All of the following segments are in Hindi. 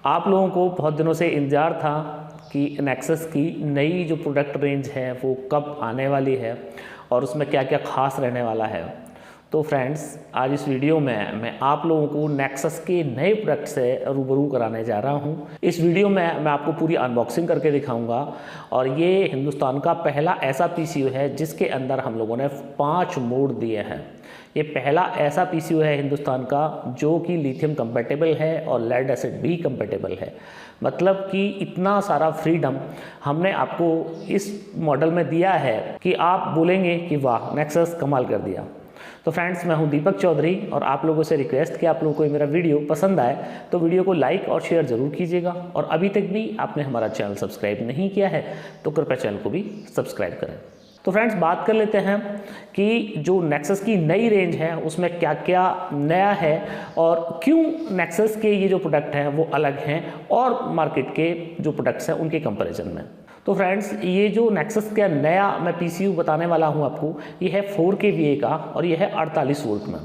आप लोगों को बहुत दिनों से इंतज़ार था कि नेक्सस की नई जो प्रोडक्ट रेंज है वो कब आने वाली है और उसमें क्या क्या खास रहने वाला है। तो फ्रेंड्स, आज इस वीडियो में मैं आप लोगों को नेक्सस के नए प्रोडक्ट से रूबरू कराने जा रहा हूं। इस वीडियो में मैं आपको पूरी अनबॉक्सिंग करके दिखाऊंगा और ये हिंदुस्तान का पहला ऐसा पीसीयू है जिसके अंदर हम लोगों ने 5 मोड दिए हैं। ये पहला ऐसा पीसीयू है हिंदुस्तान का जो कि लिथियम कंपेटेबल है और लेड एसिड भी कंपेटेबल है। मतलब कि इतना सारा फ्रीडम हमने आपको इस मॉडल में दिया है कि आप बोलेंगे कि वाह, नेक्सस कमाल कर दिया। तो फ्रेंड्स, मैं हूं दीपक चौधरी और आप लोगों से रिक्वेस्ट कि आप लोगों को ये मेरा वीडियो पसंद आए तो वीडियो को लाइक और शेयर ज़रूर कीजिएगा, और अभी तक भी आपने हमारा चैनल सब्सक्राइब नहीं किया है तो कृपया चैनल को भी सब्सक्राइब करें। तो फ्रेंड्स, बात कर लेते हैं कि जो नेक्सस की नई रेंज है उसमें क्या क्या नया है और क्यों नेक्सस के ये जो प्रोडक्ट हैं वो अलग हैं और मार्केट के जो प्रोडक्ट्स हैं उनके कंपैरिजन में। तो फ्रेंड्स, ये जो नेक्सस का नया मैं पीसीयू बताने वाला हूँ आपको, ये है 4 kVA का और ये है 48 वोल्ट में।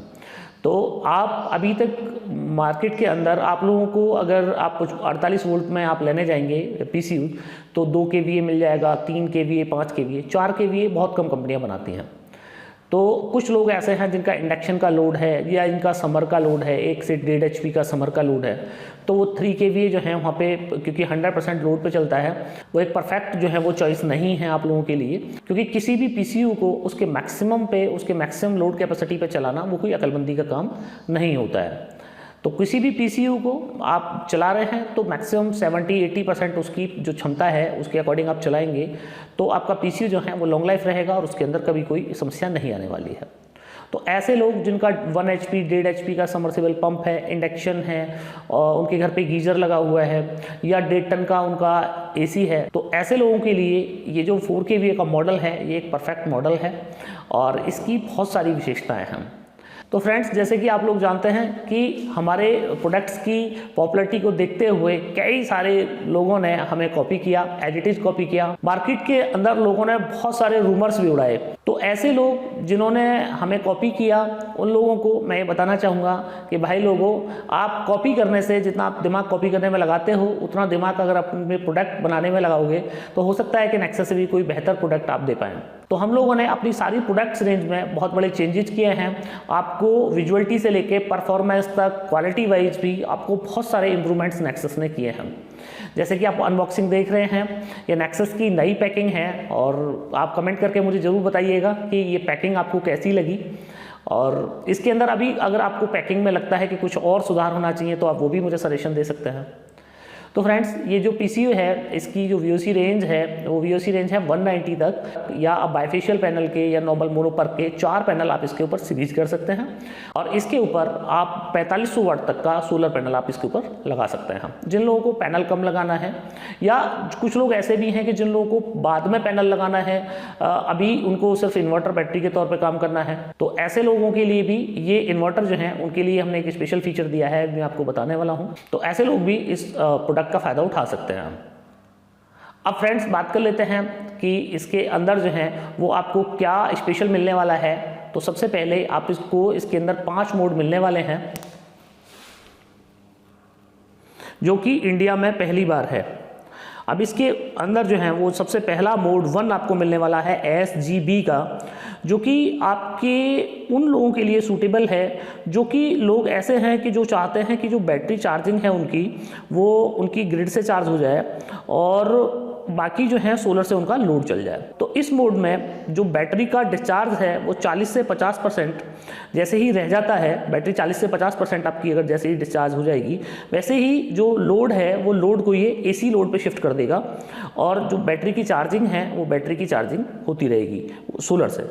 तो आप अभी तक मार्केट के अंदर आप लोगों को अगर आप कुछ 48 वोल्ट में आप लेने जाएंगे पीसीयू तो 2 kVA मिल जाएगा, 3 kVA, 5 kVA, 4 kVA बहुत कम कंपनियां बनाती हैं। तो कुछ लोग ऐसे हैं जिनका इंडक्शन का लोड है या इनका समर का लोड है, 1 से 1.5 HP का समर का लोड है, तो वो 3 kVA जो है वहाँ पे क्योंकि 100% लोड पे चलता है वो एक परफेक्ट जो है वो चॉइस नहीं है आप लोगों के लिए, क्योंकि किसी भी पीसीयू को उसके मैक्सिमम लोड कैपेसिटी पे चलाना वो कोई अकलमंदी का काम नहीं होता है। तो किसी भी पीसीयू को आप चला रहे हैं तो मैक्सिमम 70-80% उसकी जो क्षमता है उसके अकॉर्डिंग आप चलाएंगे तो आपका पीसीयू जो है वो लॉन्ग लाइफ रहेगा और उसके अंदर कभी कोई समस्या नहीं आने वाली है। तो ऐसे लोग जिनका 1 HP 1.5 HP का समरसेबल पंप है, इंडक्शन है और उनके घर पे गीजर लगा हुआ है या 1.5 टन का उनका एसी है, तो ऐसे लोगों के लिए ये जो 4 kVA का मॉडल है ये एक परफेक्ट मॉडल है और इसकी बहुत सारी विशेषताएँ हैं। तो फ्रेंड्स, जैसे कि आप लोग जानते हैं कि हमारे प्रोडक्ट्स की पॉपुलैरिटी को देखते हुए कई सारे लोगों ने हमें कॉपी किया, एडिटिव कॉपी किया। मार्केट के अंदर लोगों ने बहुत सारे रूमर्स भी उड़ाए। तो ऐसे लोग जिन्होंने हमें कॉपी किया उन लोगों को मैं ये बताना चाहूँगा कि भाई लोगों, आप कॉपी करने से जितना आप दिमाग कॉपी करने में लगाते हो उतना दिमाग अगर अपने प्रोडक्ट बनाने में लगाओगे तो हो सकता है कि नेक्सस से भी कोई बेहतर प्रोडक्ट आप दे पाएँ। तो हम लोगों ने अपनी सारी प्रोडक्ट्स रेंज में बहुत बड़े चेंजेस किए हैं। आपको विजुअलिटी से लेके परफॉर्मेंस तक, क्वालिटी वाइज भी आपको बहुत सारे इंप्रूवमेंट्स नेक्सस ने किए हैं। जैसे कि आप अनबॉक्सिंग देख रहे हैं, ये नेक्सस की नई पैकिंग है और आप कमेंट करके मुझे ज़रूर बताइएगा कि ये पैकिंग आपको कैसी लगी। और इसके अंदर अभी अगर आपको पैकिंग में लगता है कि कुछ और सुधार होना चाहिए तो आप वो भी मुझे सजेशन दे सकते हैं। तो फ्रेंड्स, ये जो पीसीयू है इसकी जो VOC रेंज है वो VOC रेंज है 190 तक, या आप बाइफेशियल पैनल के या नॉर्मल मोनोपर के 4 पैनल आप इसके ऊपर सीरीज कर सकते हैं और इसके ऊपर आप 4500 वाट तक का सोलर पैनल आप इसके ऊपर लगा सकते हैं। जिन लोगों को पैनल कम लगाना है या कुछ लोग ऐसे भी हैं कि जिन लोगों को बाद में पैनल लगाना है, अभी उनको सिर्फ इन्वर्टर बैटरी के तौर पर काम करना है, तो ऐसे लोगों के लिए भी ये इन्वर्टर जो है उनके लिए हमने एक स्पेशल फीचर दिया है, मैं आपको बताने वाला हूँ। तो ऐसे लोग भी इस का फायदा उठा सकते हैं। अब फ्रेंड्स, बात कर लेते हैं कि इसके अंदर जो है वो आपको क्या स्पेशल मिलने वाला है। तो सबसे पहले आप इसके अंदर 5 मोड मिलने वाले हैं जो कि इंडिया में पहली बार है। अब इसके अंदर जो है वो सबसे पहला मोड 1 आपको मिलने वाला है SGB का, जो कि आपके उन लोगों के लिए सूटेबल है जो कि लोग ऐसे हैं कि जो चाहते हैं कि जो बैटरी चार्जिंग है उनकी ग्रिड से चार्ज हो जाए और बाकी जो है सोलर से उनका लोड चल जाए। तो इस मोड में जो बैटरी का डिस्चार्ज है वो 40 से 50% जैसे ही रह जाता है, बैटरी 40 से 50% आपकी अगर जैसे ही डिस्चार्ज हो जाएगी वैसे ही जो लोड है वो लोड को ये AC लोड पे शिफ्ट कर देगा और जो बैटरी की चार्जिंग है वो बैटरी की चार्जिंग होती रहेगी सोलर से।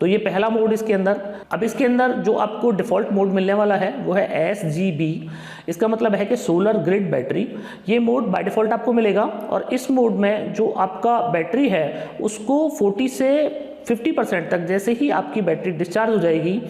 तो ये पहला मोड इसके अंदर। अब इसके अंदर जो आपको डिफ़ॉल्ट मोड मिलने वाला है वो है SGB। इसका मतलब है कि सोलर ग्रिड बैटरी। ये मोड बाय डिफ़ॉल्ट आपको मिलेगा और इस मोड में जो आपका बैटरी है उसको 40 से 50% तक जैसे ही आपकी बैटरी डिस्चार्ज हो जाएगी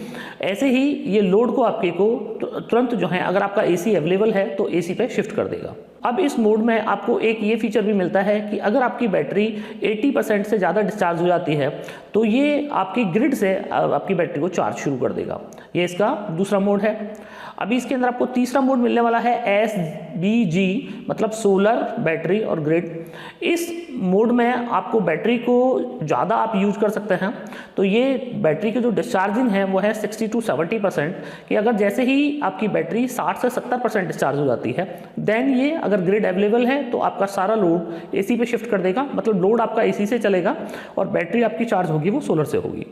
ऐसे ही ये लोड को आपके को तुरंत जो है, अगर आपका AC अवेलेबल है तो AC पे शिफ्ट कर देगा। अब इस मोड में आपको एक ये फीचर भी मिलता है कि अगर आपकी बैटरी 80% से ज़्यादा डिस्चार्ज हो जाती है तो ये आपकी ग्रिड से आपकी बैटरी को चार्ज शुरू कर देगा। ये इसका दूसरा मोड है। अभी इसके अंदर आपको तीसरा मोड मिलने वाला है SBG, मतलब सोलर, बैटरी और ग्रिड। इस मोड में आपको बैटरी को ज़्यादा आप यूज कर सकते हैं। तो ये बैटरी की जो डिस्चार्जिंग है वो है 60 to 70%, कि अगर जैसे ही आपकी बैटरी 60 से 70% डिस्चार्ज हो जाती है, देन ये अगर ग्रिड अवेलेबल है तो आपका सारा लोड AC पे शिफ्ट कर देगा, मतलब लोड आपका AC से चलेगा और बैटरी आपकी चार्ज होगी वो सोलर से होगी।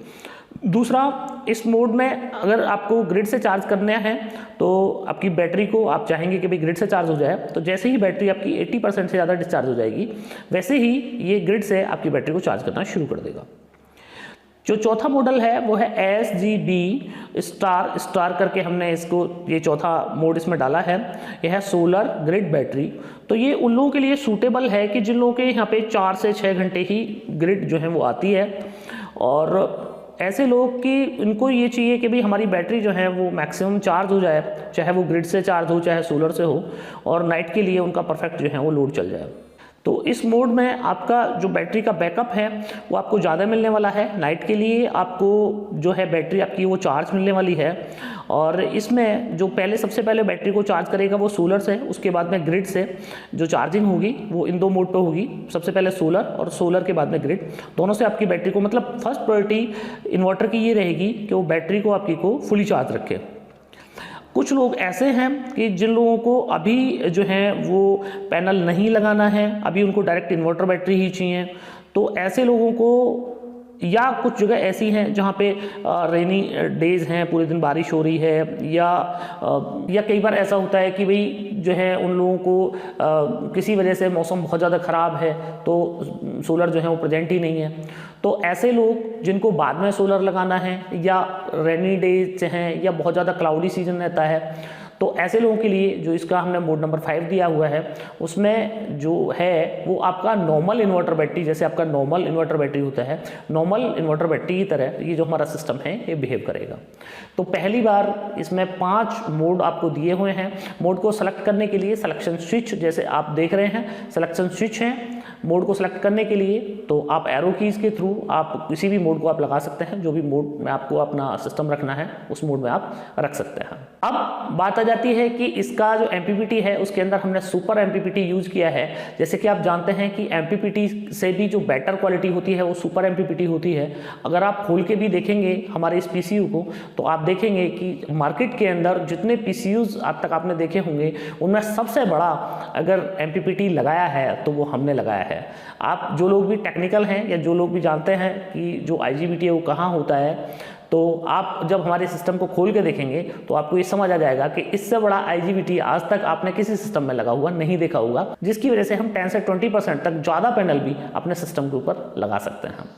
दूसरा, इस मोड में अगर आपको ग्रिड से चार्ज करना है तो आपकी बैटरी को आप चाहेंगे कि भाई ग्रिड से चार्ज हो जाए, तो जैसे ही बैटरी आपकी 80% से ज़्यादा डिस्चार्ज हो जाएगी वैसे ही ये ग्रिड से आपकी बैटरी को चार्ज करना शुरू कर देगा। जो चौथा मॉडल है वो है SGB स्टार करके हमने इसको, ये चौथा मोड इसमें डाला है। यह है सोलर ग्रिड बैटरी। तो ये उन लोगों के लिए सूटेबल है कि जिन लोगों के यहाँ पे 4 से 6 घंटे ही ग्रिड जो है वो आती है, और ऐसे लोग कि इनको ये चाहिए कि भाई हमारी बैटरी जो है वो मैक्सिमम चार्ज हो जाए, चाहे वो ग्रिड से चार्ज हो चाहे सोलर से हो, और नाइट के लिए उनका परफेक्ट जो है वो लोड चल जाए। तो इस मोड में आपका जो बैटरी का बैकअप है वो आपको ज़्यादा मिलने वाला है। नाइट के लिए आपको जो है बैटरी आपकी वो चार्ज मिलने वाली है, और इसमें जो सबसे पहले बैटरी को चार्ज करेगा वो सोलर से, उसके बाद में ग्रिड से जो चार्जिंग होगी वो इन 2 मोड पे होगी। सबसे पहले सोलर और सोलर के बाद में ग्रिड, दोनों से आपकी बैटरी को, मतलब फर्स्ट प्रायोरिटी इन्वर्टर की ये रहेगी कि वो बैटरी को आपकी को फुली चार्ज रखे। कुछ लोग ऐसे हैं कि जिन लोगों को अभी जो है वो पैनल नहीं लगाना है, अभी उनको डायरेक्ट इन्वर्टर बैटरी ही चाहिए, तो ऐसे लोगों को, या कुछ जगह ऐसी हैं जहाँ पे रेनी डेज हैं, पूरे दिन बारिश हो रही है, या कई बार ऐसा होता है कि भाई जो है उन लोगों को किसी वजह से मौसम बहुत ज़्यादा ख़राब है तो सोलर जो है वो प्रेजेंट ही नहीं है। तो ऐसे लोग जिनको बाद में सोलर लगाना है, या रेनी डेज हैं, या बहुत ज़्यादा क्लाउडी सीजन रहता है, तो ऐसे लोगों के लिए जो इसका हमने मोड नंबर 5 दिया हुआ है उसमें जो है वो आपका नॉर्मल इन्वर्टर बैटरी, जैसे आपका नॉर्मल इन्वर्टर बैटरी होता है, नॉर्मल इन्वर्टर बैटरी की तरह ये जो हमारा सिस्टम है ये बिहेव करेगा। तो पहली बार इसमें 5 मोड आपको दिए हुए हैं। मोड को सेलेक्ट करने के लिए सिलेक्शन स्विच, जैसे आप देख रहे हैं सिलेक्शन स्विच है मोड को सेलेक्ट करने के लिए, तो आप एरो कीज के थ्रू आप किसी भी मोड को आप लगा सकते हैं। जो भी मोड में आपको अपना सिस्टम रखना है उस मोड में आप रख सकते हैं। अब बात आ जाती है कि इसका जो MPPT है उसके अंदर हमने सुपर MPPT यूज किया है। जैसे कि आप जानते हैं कि MPPT से भी जो बेटर क्वालिटी होती है वो सुपर MPPT होती है। अगर आप खोल के भी देखेंगे हमारे इस PCU को तो आप देखेंगे कि मार्केट के अंदर जितने PCUs आज तक आपने देखे होंगे उनमें सबसे बड़ा अगर MPPT लगाया है तो वो हमने लगाया है। आप जो लोग भी टेक्निकल हैं या जो लोग भी जानते हैं कि जो IGBT है वो कहाँ होता है, तो आप जब हमारे सिस्टम को खोल के देखेंगे तो आपको ये समझ आ जाएगा कि इससे बड़ा IGBT आज तक आपने किसी सिस्टम में लगा हुआ नहीं देखा होगा, जिसकी वजह से हम 10 से 20% तक ज़्यादा पैनल भी अपने सिस्टम के ऊपर लगा सकते हैं।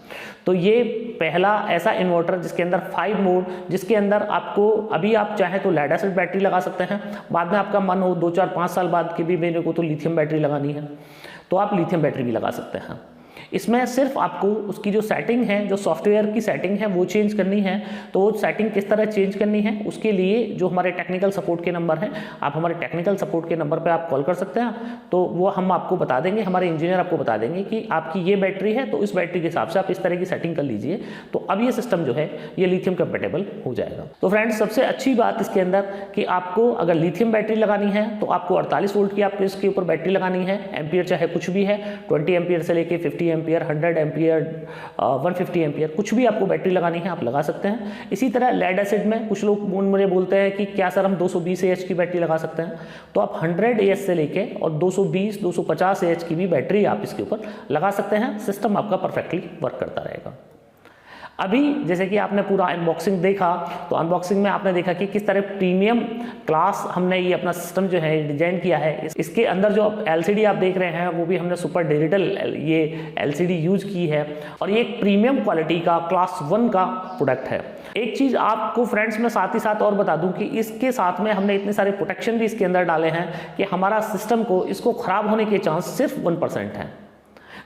तो ये पहला ऐसा इन्वर्टर जिसके अंदर 5 मोड, जिसके अंदर आपको अभी आप चाहें तो लेड एसिड बैटरी लगा सकते हैं, बाद में आपका मन हो 2, 4, 5 साल बाद कि भी मेरे को तो लिथियम बैटरी लगानी है तो आप लिथियम बैटरी भी लगा सकते हैं। इसमें सिर्फ आपको उसकी जो सेटिंग है, जो सॉफ्टवेयर की सेटिंग है वो चेंज करनी है। तो वो सेटिंग किस तरह चेंज करनी है उसके लिए जो हमारे टेक्निकल सपोर्ट के नंबर हैं, आप हमारे टेक्निकल सपोर्ट के नंबर पे आप कॉल कर सकते हैं। तो वो हम आपको बता देंगे, हमारे इंजीनियर आपको बता देंगे कि आपकी ये बैटरी है तो इस बैटरी के हिसाब से आप इस तरह की सेटिंग कर लीजिए, तो अब ये सिस्टम जो है ये लिथियम कंपेटेबल हो जाएगा। तो फ्रेंड्स, सबसे अच्छी बात इसके अंदर कि आपको अगर लिथियम बैटरी लगानी है तो आपको 48 वोल्ट की आपको इसके ऊपर बैटरी लगानी है। एम्पियर चाहे कुछ भी है, 20 एम्पियर से लेके 50 एम्पियर, 100 एम्पियर, 150 एम्पियर, कुछ भी आपको बैटरी लगानी है आप लगा सकते हैं। इसी तरह लेड एसिड में कुछ लोग मुझे बोलते हैं कि क्या सर हम 220 AH की बैटरी लगा सकते हैं, तो आप 100 AH से लेके और 220, 250 AH की भी बैटरी आप इसके ऊपर लगा सकते हैं। सिस्टम आपका परफेक्टली वर्क करता रहेगा। अभी जैसे कि आपने पूरा अनबॉक्सिंग देखा, तो अनबॉक्सिंग में आपने देखा कि किस तरह प्रीमियम क्लास हमने ये अपना सिस्टम जो है डिजाइन किया है। इसके अंदर जो LCD आप देख रहे हैं वो भी हमने सुपर डिजिटल ये LCD यूज की है, और ये एक प्रीमियम क्वालिटी का क्लास 1 का प्रोडक्ट है। एक चीज़ आपको फ्रेंड्स मैं साथ ही साथ और बता दूं कि इसके साथ में हमने इतने सारे प्रोटेक्शन भी इसके अंदर डाले हैं कि हमारा सिस्टम को इसको ख़राब होने के चांस सिर्फ 1% हैं।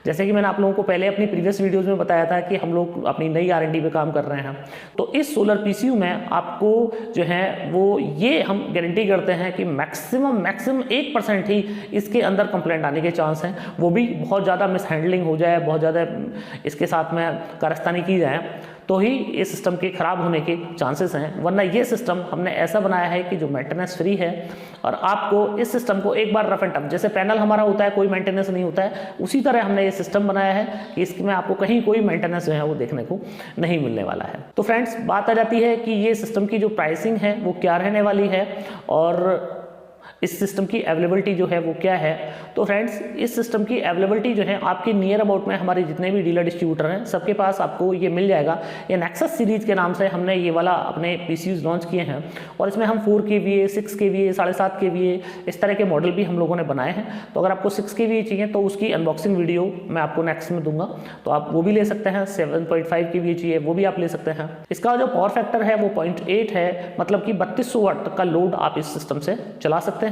जैसे कि मैंने आप लोगों को पहले अपनी प्रीवियस वीडियोस में बताया था कि हम लोग अपनी नई R&D पे काम कर रहे हैं। तो इस सोलर PCU में आपको जो है वो ये हम गारंटी करते हैं कि मैक्सिमम 1% ही इसके अंदर कंप्लेंट आने के चांस हैं, वो भी बहुत ज़्यादा मिसहैंडलिंग हो जाए, बहुत ज़्यादा इसके साथ में कारस्तानी की जाए तो ही इस सिस्टम के ख़राब होने के चांसेस हैं। वरना ये सिस्टम हमने ऐसा बनाया है कि जो मेंटेनेंस फ्री है और आपको इस सिस्टम को एक बार रफ एंड टफ, जैसे पैनल हमारा होता है कोई मेंटेनेंस नहीं होता है, उसी तरह हमने ये सिस्टम बनाया है कि इसमें आपको कहीं कोई मेंटेनेंस जो है वो देखने को नहीं मिलने वाला है। तो फ्रेंड्स, बात आ जाती है कि ये सिस्टम की जो प्राइसिंग है वो क्या रहने वाली है और इस सिस्टम की अवेलेबिलिटी जो है वो क्या है। तो फ्रेंड्स, इस सिस्टम की अवेलेबिलिटी जो है आपके नियर अबाउट में हमारे जितने भी डीलर डिस्ट्रीब्यूटर हैं सबके पास आपको ये मिल जाएगा। ये नेक्सस सीरीज के नाम से हमने ये वाला अपने PCUs लॉन्च किए हैं और इसमें हम 4 kVA, 6 kVA, 7.5 kVA इस तरह के मॉडल भी हम लोगों ने बनाए हैं। तो अगर आपको 6 kVA चाहिए तो उसकी अनबॉक्सिंग वीडियो मैं आपको नेक्स्ट में दूंगा, तो आप वो भी ले सकते हैं। 7.5 kVA चाहिए वो भी आप ले सकते हैं। इसका जो पावर फैक्टर है वो 0.8 है, मतलब कि 3200 वाट का लोड आप इस सिस्टम से चला सकते हैं।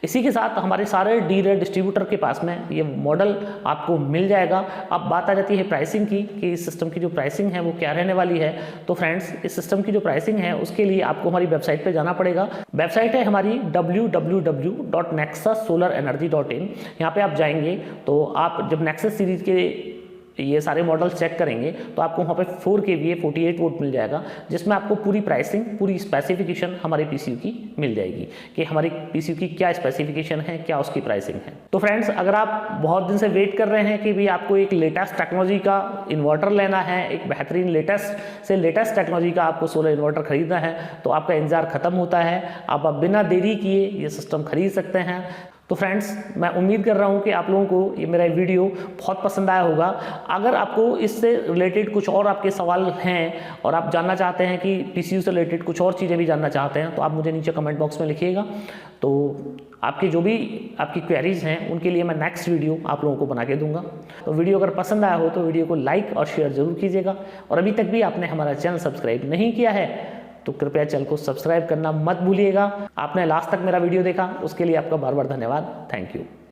इसी के साथ हमारे सारे डीलर डिस्ट्रीब्यूटर के पास में ये मॉडल आपको मिल जाएगा। अब बात आ जाती है प्राइसिंग की कि इस सिस्टम की जो प्राइसिंग है वो क्या रहने वाली है। तो फ्रेंड्स, इस सिस्टम की जो प्राइसिंग है उसके लिए आपको हमारी वेबसाइट पे जाना पड़ेगा। वेबसाइट है हमारी www.nexussolarenergy.in। यहाँ पे आप जाएंगे तो आप जब नेक्सस सीरीज के ये सारे मॉडल चेक करेंगे तो आपको वहाँ पे 4 kVA 48 वोल्ट मिल जाएगा, जिसमें आपको पूरी प्राइसिंग, पूरी स्पेसिफिकेशन हमारे PCU की मिल जाएगी कि हमारी PCU की क्या स्पेसिफिकेशन है, क्या उसकी प्राइसिंग है। तो फ्रेंड्स, अगर आप बहुत दिन से वेट कर रहे हैं कि भाई आपको एक लेटेस्ट टेक्नोलॉजी का इन्वर्टर लेना है, एक बेहतरीन लेटेस्ट टेक्नोलॉजी का आपको सोलर इन्वर्टर खरीदना है, तो आपका इंतजार खत्म होता है। आप बिना देरी किए ये सिस्टम खरीद सकते हैं। तो फ्रेंड्स, मैं उम्मीद कर रहा हूँ कि आप लोगों को ये मेरा वीडियो बहुत पसंद आया होगा। अगर आपको इससे रिलेटेड कुछ और आपके सवाल हैं और आप जानना चाहते हैं कि PCU से रिलेटेड कुछ और चीज़ें भी जानना चाहते हैं तो आप मुझे नीचे कमेंट बॉक्स में लिखिएगा। तो आपकी जो भी आपकी क्वेरीज हैं उनके लिए मैं नेक्स्ट वीडियो आप लोगों को बना के दूंगा। तो वीडियो अगर पसंद आया हो तो वीडियो को लाइक और शेयर ज़रूर कीजिएगा और अभी तक भी आपने हमारा चैनल सब्सक्राइब नहीं किया है तो कृपया चैनल को सब्सक्राइब करना मत भूलिएगा। आपने लास्ट तक मेरा वीडियो देखा उसके लिए आपका बार बार धन्यवाद। Thank you.